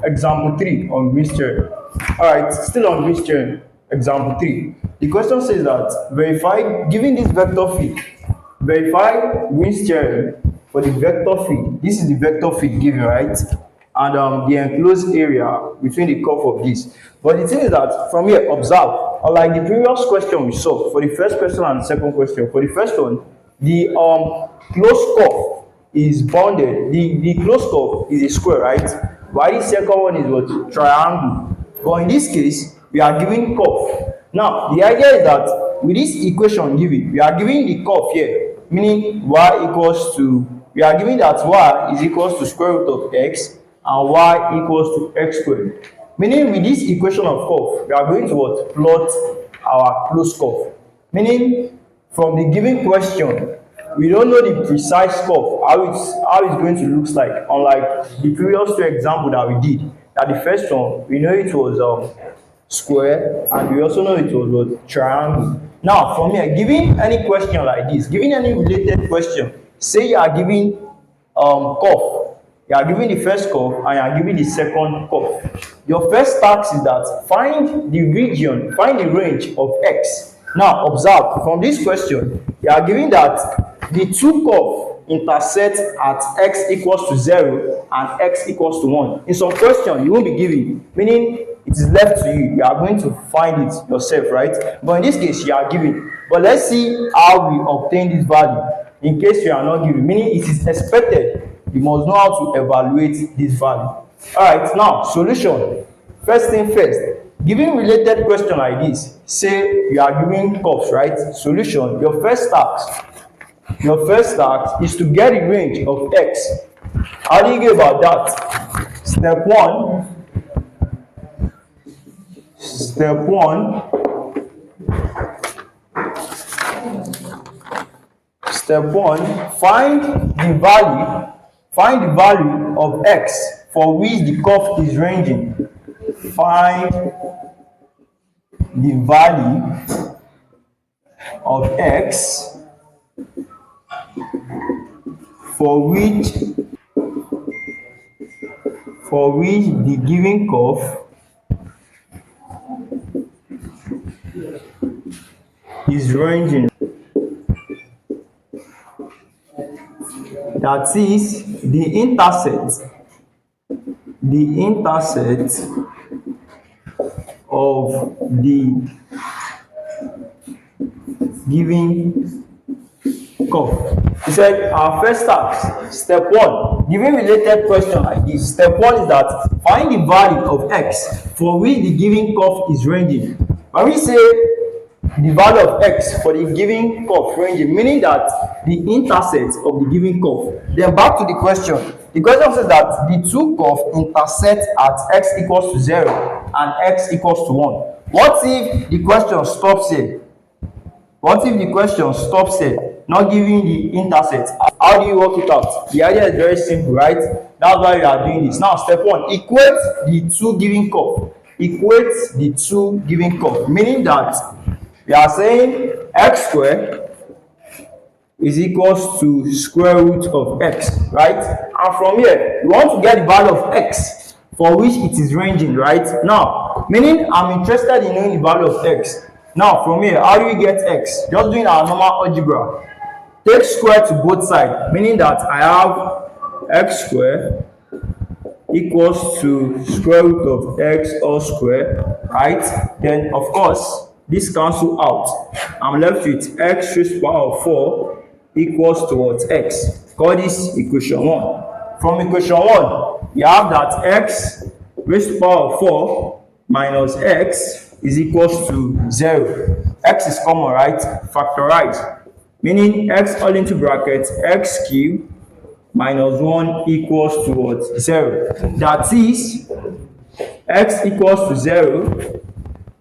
example 3 on Green's theorem. Alright, still on Green's theorem, example 3. The question says that verify, given this vector field, verify Green's theorem for the vector field. This is the vector field given, right? And the enclosed area between the curve of this. But the thing is that from here, observe, unlike the previous question we saw for the first question and the second question, for the first one, the closed curve is bounded. The closed curve is a square, right? While the second one is what? Triangle. But in this case, we are giving curve. Now, the idea is that with this equation given, we are giving the curve here, meaning y equals to, we are giving that y is equals to square root of x and y equals to x squared. Meaning with this equation of curve, we are going to what? Plot our closed curve. Meaning from the given question, we don't know the precise curve, how it's going to look like, unlike the previous two examples that we did. That the first one, we know it was square, and we also know it was what? Triangle. Now, from here, giving any question like this, giving any related question, say you are giving curve, you are giving the first curve and you are giving the second curve. Your first task is that find the region, find the range of x. Now, observe, from this question, you are giving that the two curves intersect at x equals to 0 and x equals to 1. In some question, you won't be giving, meaning it is left to you. You are going to find it yourself, right? But in this case, you are giving. But let's see how we obtain this value. In case you are not giving, meaning it is expected, you must know how to evaluate this value. Alright, now solution. First thing first, giving related question like this, say you are giving curves, right? Solution, your first task is to get the range of x. How do you go about that? Step one, find the value of x for which the curve is ranging. Find the value of x for which the given curve is ranging. That is the intercept of the given curve. He said our first task, step 1, given related question like this, step 1 is that find the value of x for which the given curve is ranging. When we say the value of x for the given curve ranging, meaning that the intercept of the given curve. Then back to the question. The question says that the two curves intersect at x equals to 0 and x equals to 1. What if the question stops here? Not giving the intercept? How do you work it out? The idea is very simple, right? That's why we are doing this. Now, step 1, equate the two given curve. Meaning that we are saying x squared is equals to square root of x, right? And from here, we want to get the value of x for which it is ranging, right? Now, meaning I'm interested in knowing the value of x. Now, from here, how do we get x? Just doing our normal algebra. Take square to both sides, meaning that I have x squared equals to square root of x all squared, right? Then, of course, this cancel out. I'm left with x raised to the power of 4 equals to what? X. Call this equation 1. From equation 1, you have that x raised to the power of 4 minus x is equals to 0. X is common, right? Factorize. Meaning x all into bracket x cubed minus 1 equals to what? 0. That is x equals to 0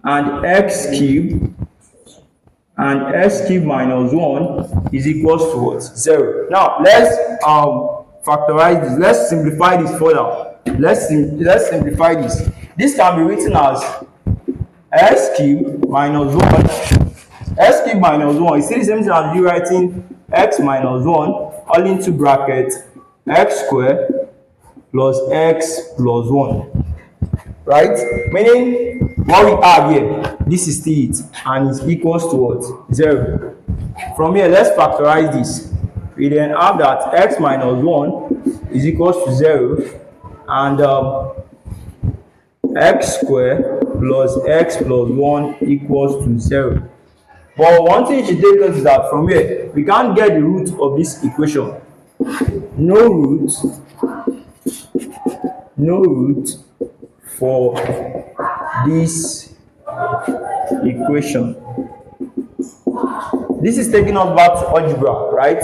and x cubed minus 1 is equals to what? 0. Now let's factorize this. Let's simplify this further. Let's simplify this. This can be written as x cubed minus 1. X cubed minus 1 is still the same thing as you writing x minus 1 all into bracket x squared plus x plus 1. right? Meaning what we have here, this is still it, and it's equals to what? 0. From here, let's factorize this. We then have that x minus 1 is equals to 0, and x squared plus x plus 1 equals to 0. But one thing you should take note is that from here, we can't get the root of this equation. No root for this equation. This is taking us back to algebra, right?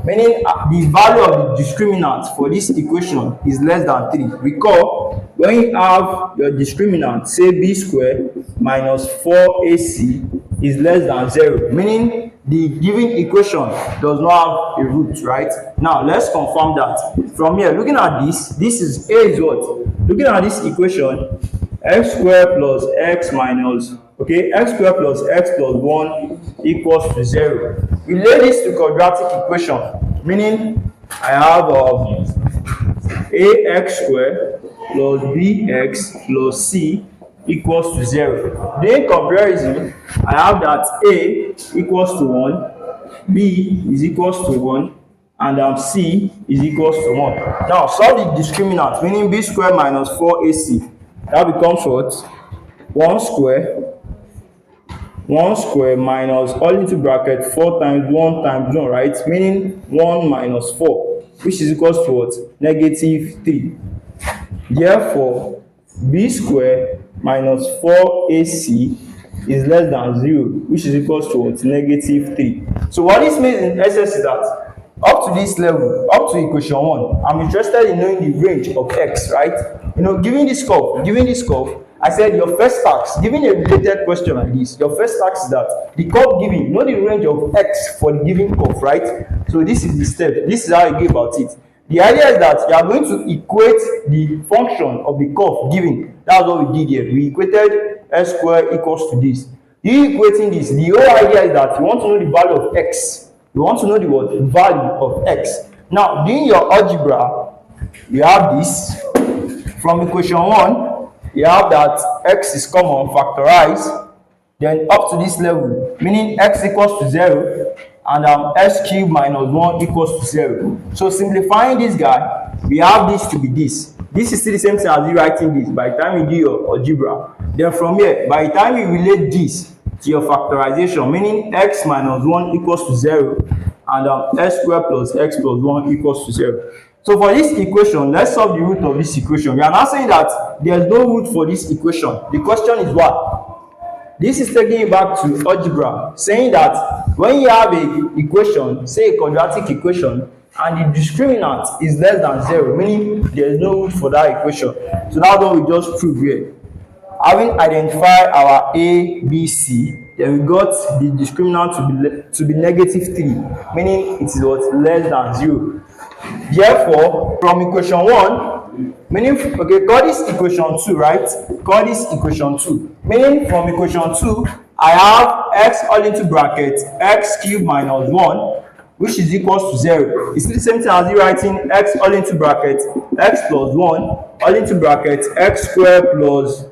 Meaning the value of the discriminant for this equation is less than 3. Recall, when you have your discriminant, say b squared minus 4ac is less than 0, meaning the given equation does not have a root, right? Now let's confirm that. From here, looking at this is a is what? Looking at this equation, x squared plus x minus, okay, x squared plus x plus 1 equals to 0. Relate this to quadratic equation, meaning I have ax squared plus bx plus c equals to 0. Then comparison, I have that a equals to 1, b is equals to 1, and c is equals to 1. Now solve the discriminant, meaning b squared minus 4ac. That becomes what? 1 square minus all into bracket 4 times 1 times 1, right? Meaning 1 minus 4, which is equals to what? Negative 3. Therefore, b squared minus 4ac is less than 0, which is equals to what? Negative 3. So what this means in essence is that up to this level, up to equation 1, I'm interested in knowing the range of x, right? You know, given this curve, I said your first task, given a related question like this, your first task is that the curve given, know the range of x for the given curve, right? So this is the step. This is how you go about it. The idea is that you are going to equate the function of the curve given. That's what we did here. We equated x squared equals to this. You equating this, the whole idea is that you want to know the value of x. You want to know the what? Value of x. Now, doing your algebra, you have this. From equation 1, you have that x is common, factorize, then up to this level, meaning x equals to 0, and x cubed minus 1 equals to 0. So simplifying this guy, we have this to be this. This is still the same thing as you writing this by the time you do your algebra. Then from here, by the time you relate this to your factorization, meaning x minus 1 equals to 0, and x squared plus x plus 1 equals to 0. So for this equation, let's solve the root of this equation. We are now saying that there is no root for this equation. The question is what? This is taking you back to algebra, saying that when you have a equation, say a quadratic equation, and the discriminant is less than 0, meaning there is no root for that equation. So that's what we just proved here. Having identified our a, b, c, then we got the discriminant to be negative 3, meaning it is what? Less than 0. Therefore, from equation 1, meaning, okay, call this equation 2, right? Call this equation 2. Meaning from equation 2, I have x all into bracket x cubed minus 1, which is equals to 0. It's the same thing as you writing x all into bracket x plus 1 all into bracket x squared plus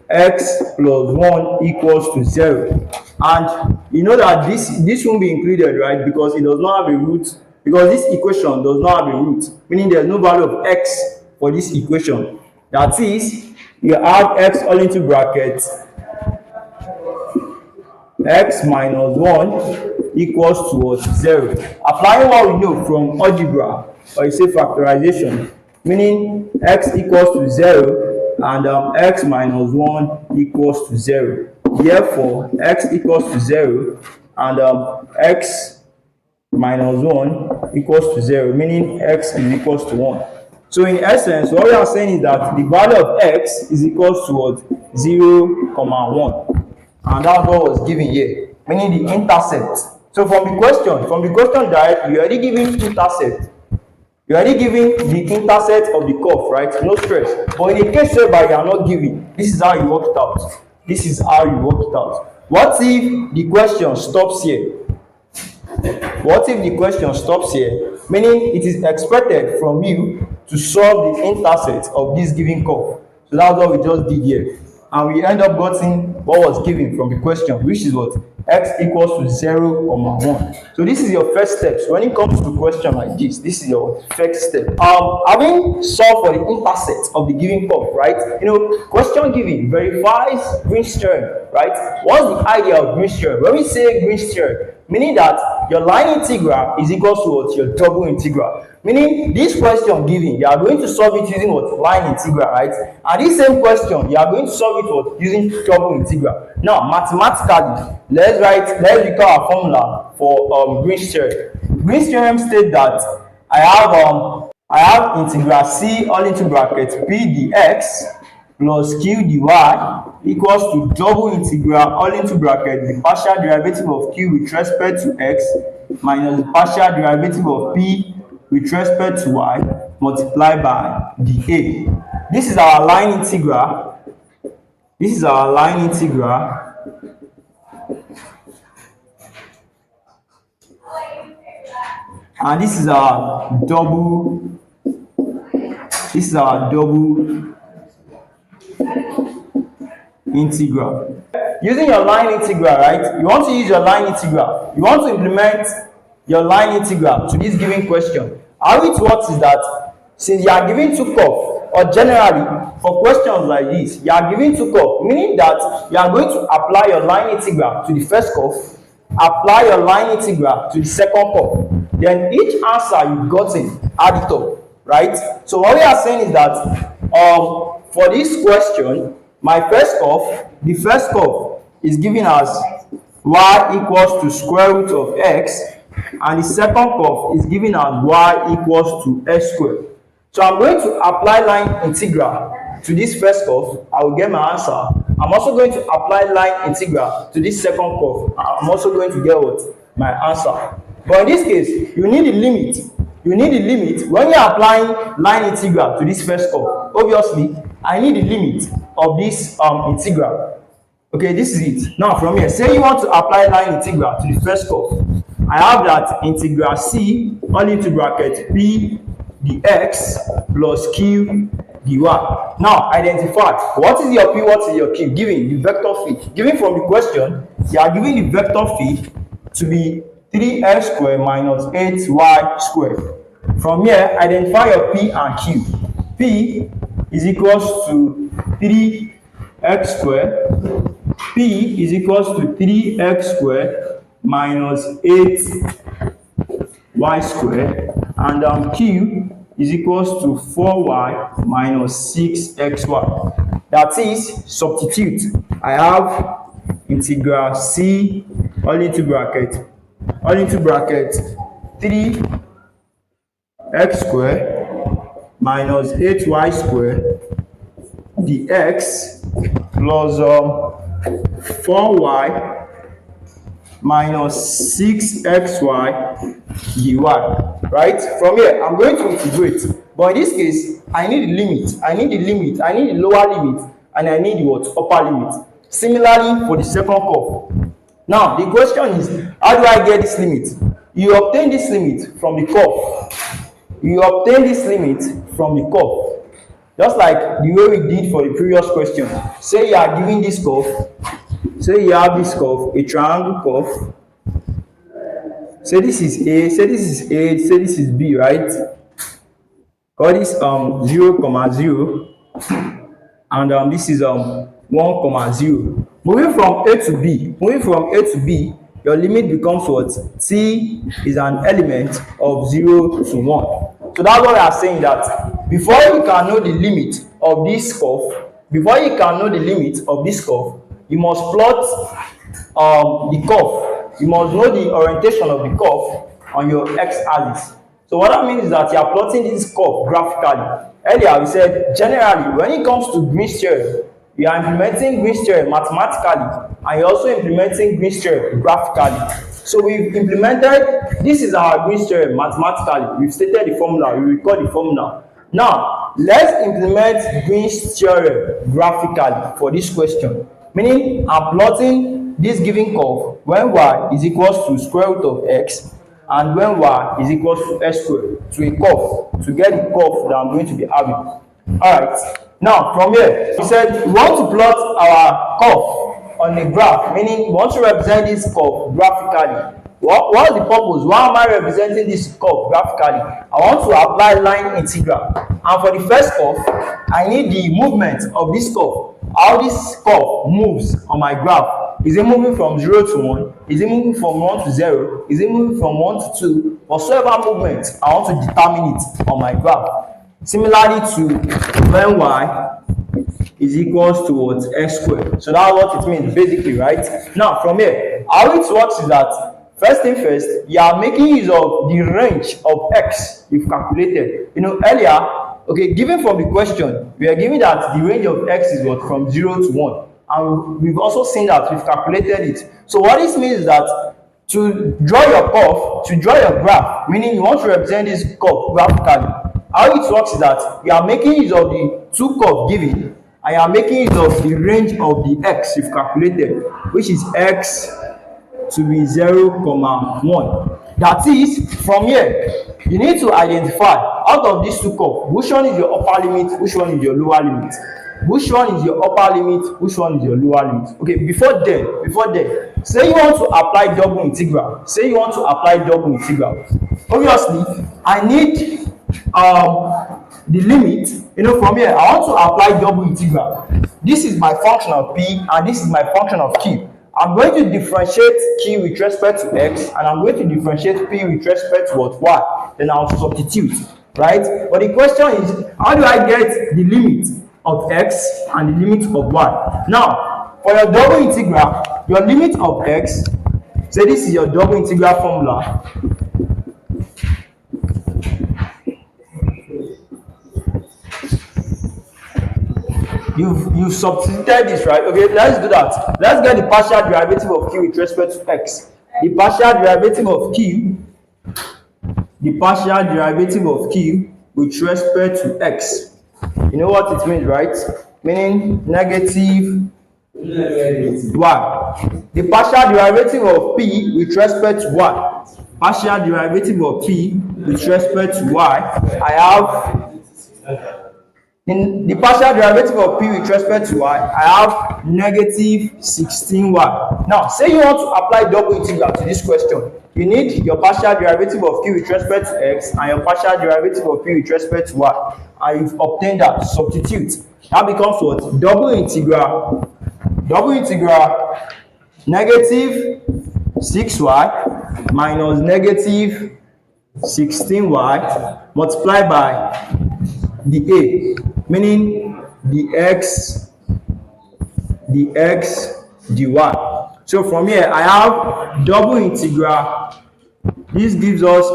x plus 1 equals to 0. And you know that this won't be included, right? Because it does not have a root. Because this equation does not have a root, meaning there is no value of x for this equation. That is, you have x all into bracket x minus 1 equals to what? 0. Applying what we know from algebra, or you say factorization, meaning x equals to 0 and x minus 1 equals to 0. Therefore, x equals to 0 and x minus 1 equals to 0, meaning x is equals to 1. So in essence, what we are saying is that the value of x is equals to what? 0, 1. And that's what was given here, meaning the intercept. So from the question directly, you already given intercept. You already given the intercept of the curve, right? No stress. But in the case whereby you are not giving, this is how you work it out. This is how you work it out. What if the question stops here? What if the question stops here? Meaning it is expected from you to solve the intercept of this given curve. So that's what we just did here. And we end up getting what was given from the question, which is what? X equals to 0, 1. So this is your first step. So when it comes to a question like this is your first step. Having solved for the intercept of the given curve, right? Question given verifies Green's theorem, right? What's the idea of Green's theorem? When we say Green's theorem, meaning that your line integral is equal to what? Your double integral. Meaning this question given, you are going to solve it using what? Line integral, right? And this same question, you are going to solve it what? Using double integral. Now, mathematically, let's recall our formula for Green's theorem. Green's theorem states that I have integral c all into bracket Pdx plus Qdy equals to double integral all into bracket the partial derivative of q with respect to x minus the partial derivative of p with respect to y multiplied by dA. This is our line integral. This is our line integral. And this is our double integral. Using your line integral, right? You want to use your line integral. You want to implement your line integral to this given question. How it works is that since you are given two curves, or generally for questions like this, you are given two curves, meaning that you are going to apply your line integral to the first curve, apply your line integral to the second curve. Then each answer you've gotten, add it up, right? So what we are saying is that for this question, my first curve, the first curve is given as y equals to square root of x, and the second curve is given as y equals to x squared. So I'm going to apply line integral to this first curve. I will get my answer. I'm also going to apply line integral to this second curve. I'm also going to get what? My answer. But in this case, you need the limit. You need the limit when you're applying line integral to this first curve. Obviously, I need the limit of this integral. Okay, this is it. Now from here, say you want to apply line integral to the first curve. I have that integral c all into bracket p dx plus q dy. Now identify what is your p, what is your q, given the vector field. Given from the question, you are given the vector field to be 3x squared minus 8y squared. From here, identify your p and q. P is equals to 3x squared. P is equals to 3x squared minus 8y squared. And q is equals to 4y minus 6xy. That is, substitute. I have integral c all into bracket 3x squared minus 8y squared dx plus 4y minus 6xy dy. Right? From here, I'm going to integrate. But in this case, I need the limit. I need the lower limit, and I need the what? Upper limit. Similarly for the second curve. Now, the question is, how do I get this limit? You obtain this limit from the curve. You obtain this limit from the curve. Just like the way we did for the previous question. Say you are given this curve. Say you have this curve, a triangle curve. Say this is A, say this is A, say this is B, right? Call this 0, 0, and this is 1, 0. Moving from A to B, your limit becomes what? T is an element of 0 to 1. So that's what we are saying, that before you can know the limit of this curve, you must plot the curve. You must know the orientation of the curve on your x-axis. So what that means is that you are plotting this curve graphically. Earlier we said, generally, when it comes to Green's theorem, you are implementing Green's theorem mathematically, and you're also implementing Green's theorem graphically. So we've implemented, this is our Green's theorem mathematically. We've stated the formula, we record the formula. Now, let's implement Green's theorem graphically for this question. Meaning, I'm plotting this given curve when y is equals to square root of x and when y is equals to x squared to a curve, to get the curve that I'm going to be having. Alright, Now, from here, we said we want to plot our curve on a graph, meaning we want to represent this curve graphically. What's the purpose? Why am I representing this curve graphically? I want to apply line integral. And for the first curve, I need the movement of this curve. How this curve moves on my graph. Is it moving from 0 to 1? Is it moving from 1 to 0? Is it moving from 1 to 2? Whatsoever movement, I want to determine it on my graph. Similarly to when y is equals to what? X squared. So that's what it means basically, right? Now from here, how it works is that first thing first, you are making use of the range of x you've calculated. You know, earlier, okay, given from the question, we are given that the range of x is what? From 0 to 1. And we've also seen that we've calculated it. So what this means is that to draw your curve, to draw your graph, meaning you want to represent this curve graphically, how it works is that you are making use of the two curves given, and you are making use of the range of the x you've calculated, which is x to be 0, 1. That is, from here, you need to identify out of these two curves, which one is your upper limit, which one is your lower limit. Which one is your upper limit, which one is your lower limit. Okay, before then, say you want to apply double integral. Obviously, I need the limit. You know, from here, I want to apply double integral. This is my function of p, and this is my function of q. I'm going to differentiate q with respect to x, and I'm going to differentiate p with respect to what? Y. Then I'll substitute, right? But the question is, how do I get the limit of x and the limit of y? Now, for your double integral, your limit of x, say this is your double integral formula. You've substituted this, right? Okay, let's do that. Let's get the partial derivative of q with respect to x. The partial derivative of q with respect to x. You know what it means, right? Meaning negative y. The partial derivative of p with respect to y. Partial derivative of p with respect to y. I have in the partial derivative of p with respect to y, I have negative 16y. Now, say you want to apply double integral to this question. You need your partial derivative of q with respect to x and your partial derivative of p with respect to y. And you've obtained that. Substitute. That becomes what? Double integral negative 6y minus negative 16y multiplied by the a, meaning the x dy. So from here I have double integral. This gives us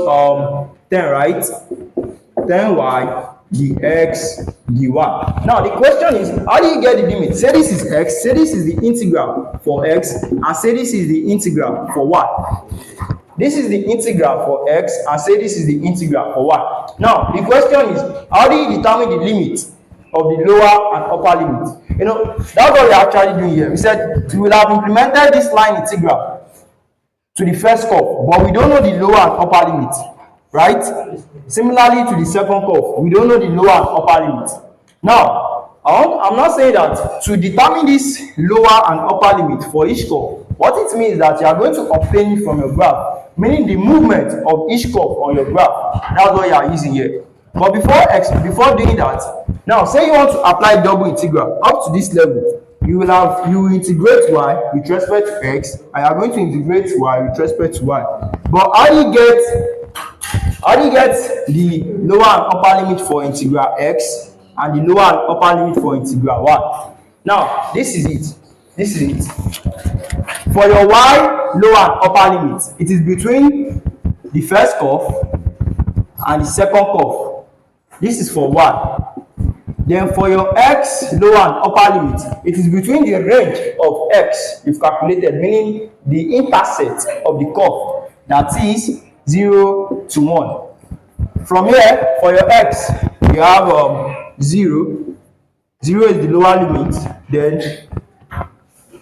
10, right? 10y dx dy. Now the question is, how do you get the limit? Say this is x, say this is the integral for x, and say this is the integral for y. This is the integral for x, and say this is the integral for y. Now the question is, how do you determine the limit of the lower and upper limit? You know, that's what we're actually doing here. We said we will have implemented this line integral to the first curve, but we don't know the lower and upper limit, right? Similarly to the second curve, we don't know the lower and upper limit. Now, I'm not saying that to determine this lower and upper limit for each curve, what it means is that you are going to obtain it from your graph, meaning the movement of each curve on your graph. That's what you are using here. But before doing that, now say you want to apply double integral up to this level, you will integrate y with respect to x, and you are going to integrate y with respect to y. But how do you get the lower and upper limit for integral x and the lower and upper limit for integral y? Now this is it. For your y lower and upper limit, it is between the first curve and the second curve. This is for y. Then for your x lower and upper limit, it is between the range of x you've calculated, meaning the intercept of the curve, that is 0 to 1. From here, for your x, you have 0. 0 is the lower limit, then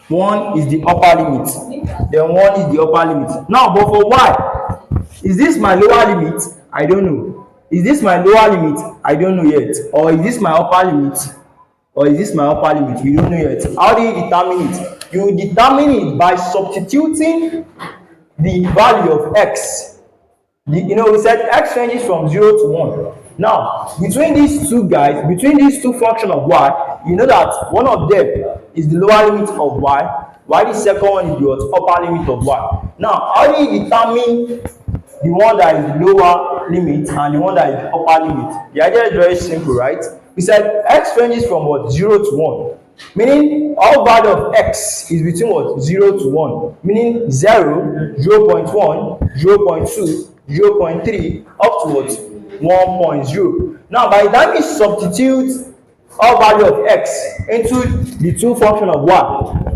1 is the upper limit, then 1 is the upper limit. Now, but for y, is this my lower limit? I don't know. Is this my lower limit? I don't know yet. Or is this my upper limit? or is this my upper limit? We don't know yet. How do you determine it? You determine it by substituting the value of x. We said x ranges from 0 to 1. Now, between these two guys, between these two functions of y, you know that one of them is the lower limit of y, while the second one is the upper limit of y. Now, how do you determine the one that is the lower limit and the one that is the upper limit? The idea is very simple, right? We said x ranges from what? 0 to 1. Meaning all value of x is between what? 0 to 1. Meaning 0, 0.1, 0.2, 0.3 up to what? 1.0. Now, by the time we substitute all value of x into the two functions of y,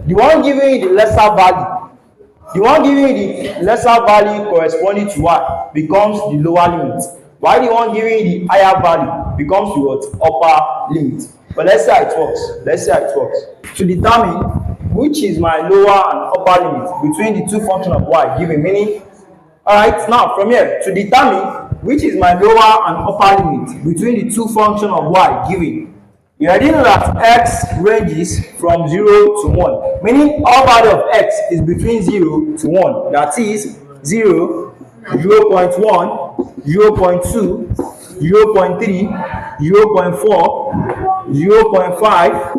the one giving you the lesser value corresponding to y becomes the lower limit, while the one giving you the higher value becomes the what? Upper limit. But let's see how it works. To determine which is my lower and upper limit between the two functions of y given, meaning, alright, now from here, to determine which is my lower and upper limit between the two functions of y given, you already know that x ranges from 0 to 1, meaning all value of x is between 0 to 1, that is 0, 0.1, 0.2, 0.3, 0.4, 0.5,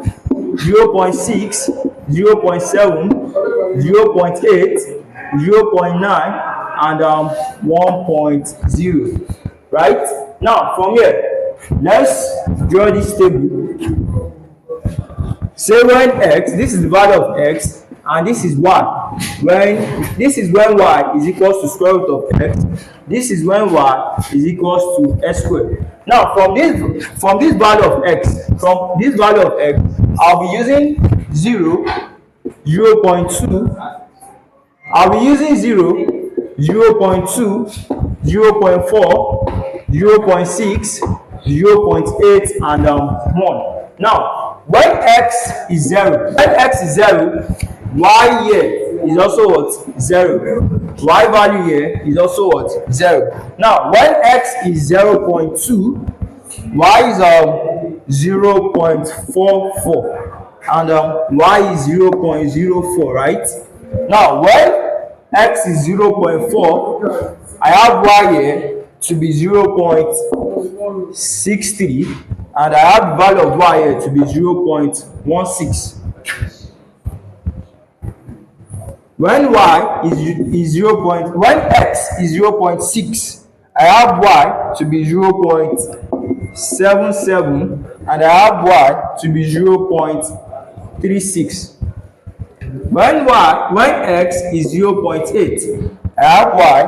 0.6, 0.7, 0.8, 0.9, and 1.0. Right? Now, from here, let's draw this table. Say when x, this is the value of x, and this is y. This is when y is equals to square root of x. This is when y is equals to x squared. Now, from this value of x, I'll be using 0, 0.2. I'll be using 0, 0.2, 0.4, 0.6, 0.8, and 1. Now, when x is 0, y here is also what? 0. Y value here is also what? 0. Now, when x is 0.2, y is 0.44, and y is 0.04, right? Now, when x is 0.4, I have y here to be 0.63, and I have the value of y here to be 0.16. When y is when x is 0.6, I have y to be 0.77, and I have y to be 0.36. When x is 0.8, I have y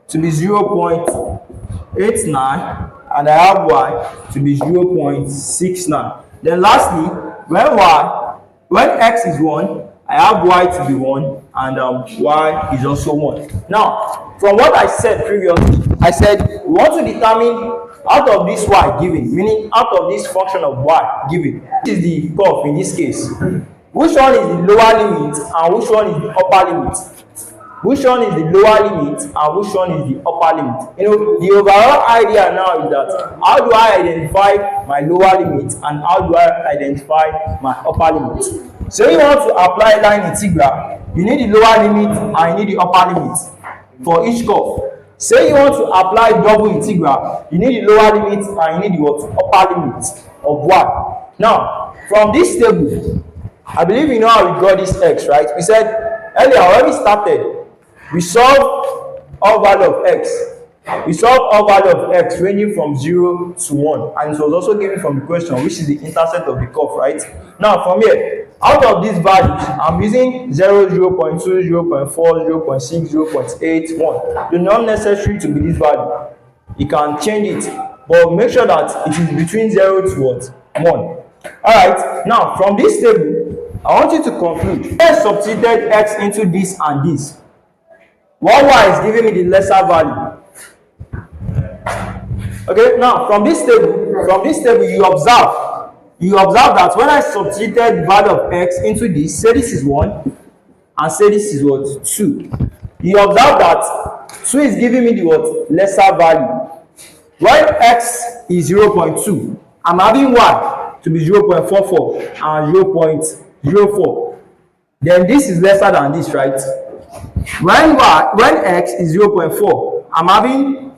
to be 0.89, and I have y to be 0.69. Then lastly, when x is 1, I have y to be 1, and y is also 1. Now, from what I said previously, I said we want to determine out of this y given, meaning out of this function of y given, this is the curve in this case. Which one is the lower limit and which one is the upper limit? Which one is the lower limit and which one is the upper limit? The overall idea now is that how do I identify my lower limit and how do I identify my upper limit? So you want to apply line integral, you need the lower limit and you need the upper limit for each curve. Say you want to apply double integral, you need the lower limit and you need the upper limit of y. Now, from this table, I believe you know how we got this x, right? We said earlier when we started, we solved all value of x. We solved all value of x ranging from 0 to 1, and it was also given from the question, which is the intercept of the curve, right? Now, from here, out of these values, I'm using 0, 0.2, 0.4, 0.6, 0.8, 1. They're not necessary to be this value. You can change it, but make sure that it is between 0 to what? 1. Alright, now from this table, I want you to conclude. Let's substitute x into this and this. What y is giving me the lesser value. Okay, now from this table, you observe that when I substituted value of x into this, say this is 1, and say this is what? 2. You observe that 2 is giving me the what? Lesser value. When x is 0.2, I'm having y to be 0.44 and 0.04. Then this is lesser than this, right? When x is 0.4, I'm having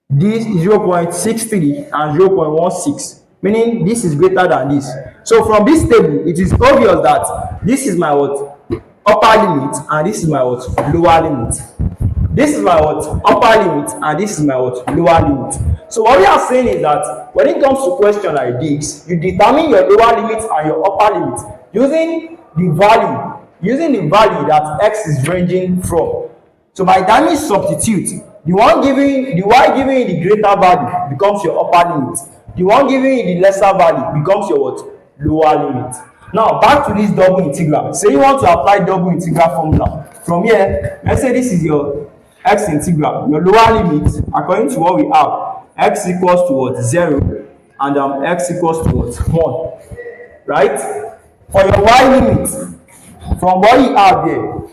this 0.63 and 0.16, meaning this is greater than this. So from this table, it is obvious that this is my what? Upper limit, and this is my what? Lower limit. This is my what? Upper limit, and this is my what? Lower limit. So what we are saying is that when it comes to question like this, you determine your lower limit and your upper limit using the value that x is ranging from. So by the time you substitute, the one giving the greater value becomes your upper limit. The one giving you the lesser value becomes your what? Lower limit. Now back to this double integral. Say you want to apply double integral formula. From here, let's say this is your x integral. Your lower limit, according to what we have, x equals to what? 0, and x equals to what? 1. Right? For your y limit, from what you have here,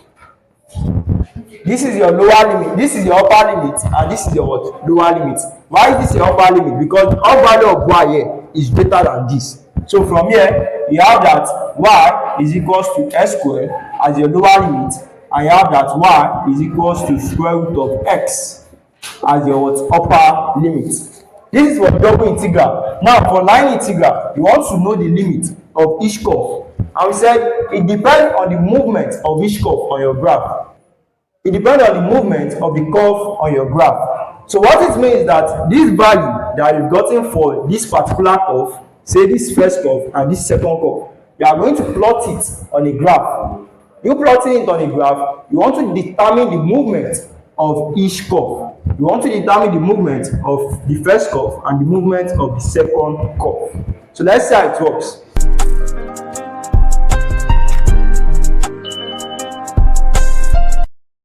this is your lower limit, this is your upper limit, and this is your what? Lower limit. Why is this your upper limit? Because the upper value of y here is greater than this. So from here, you have that y is equals to s squared as your lower limit, and you have that y is equals to square root of x as your what? Upper limit. This is for double integral. Now for line integral, you want to know the limit of each curve. And we said it depends on the movement of each curve on your graph. It depends on the movement of the curve on your graph. So what it means is that this value that you've gotten for this particular curve, say this first curve and this second curve, you are going to plot it on a graph. You plotting it on a graph, you want to determine the movement of each curve. You want to determine the movement of the first curve and the movement of the second curve. So let's see how it works.